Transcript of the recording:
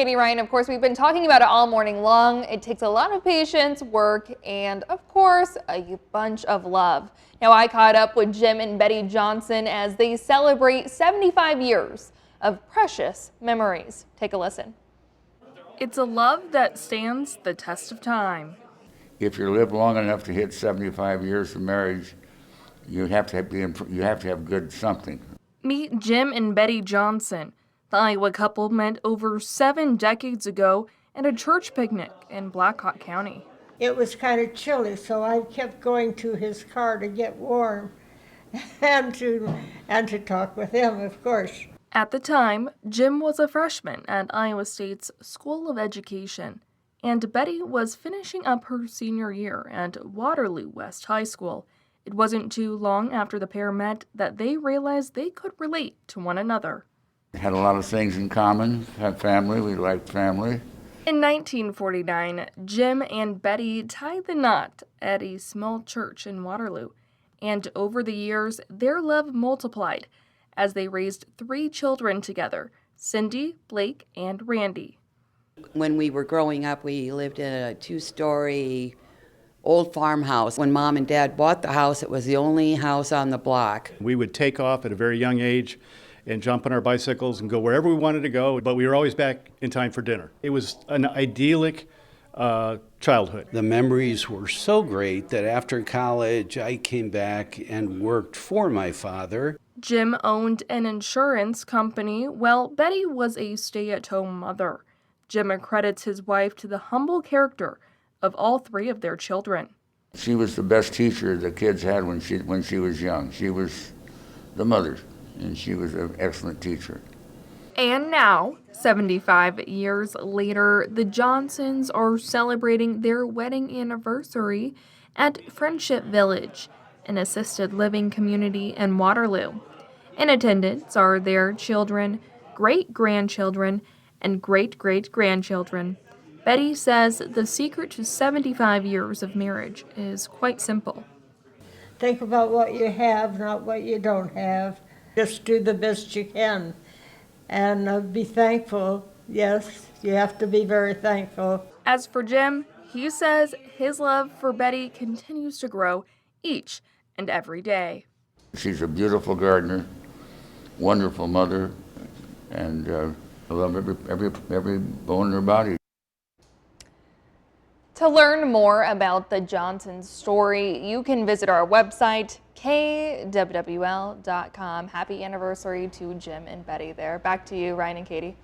Katie, Ryan, of course, we've been talking about it all morning long. It takes a lot of patience, work, and of course, a bunch of love. Now, I caught up with Jim and Betty Johnson as they celebrate 75 years of precious memories. Take a listen. It's a love that stands the test of time. If you live long enough to hit 75 years of marriage, you have to have good something. Meet Jim and Betty Johnson. The Iowa couple met over 7 decades ago at a church picnic in Blackhawk County. It was kind of chilly, so I kept going to his car to get warm and to talk with him, of course. At the time, Jim was a freshman at Iowa State's School of Education, and Betty was finishing up her senior year at Waterloo West High School. It wasn't too long after the pair met that they realized they could relate to one another. Had a lot of things in common. Had family. We liked family. In 1949, Jim and Betty tied the knot at a small church in Waterloo, and over the years, their love multiplied as they raised 3 children together, Cindy, Blake, and Randy. When we were growing up, we lived in a 2-story old farmhouse. When Mom and Dad bought the house, it was the only house on the block. We would take off at a very young age and jump on our bicycles and go wherever we wanted to go, but we were always back in time for dinner. It was an idyllic childhood. The memories were so great that after college, I came back and worked for my father. Jim owned an insurance company, while Betty was a stay-at-home mother. Jim accredits his wife to the humble character of all 3 of their children. She was the best teacher the kids had when she was young. She was the mother, and she was an excellent teacher. And now, 75 years later, the Johnsons are celebrating their wedding anniversary at Friendship Village, an assisted living community in Waterloo. In attendance are their children, great-grandchildren, and great-great-grandchildren. Betty says the secret to 75 years of marriage is quite simple. Think about what you have, not what you don't have. Just do the best you can and be thankful. Yes, you have to be very thankful. As for Jim, he says his love for Betty continues to grow each and every day. She's a beautiful gardener, wonderful mother, and I love every bone in her body. To learn more about the Johnson story, you can visit our website, kwwl.com. Happy anniversary to Jim and Betty there. Back to you, Ryan and Katie.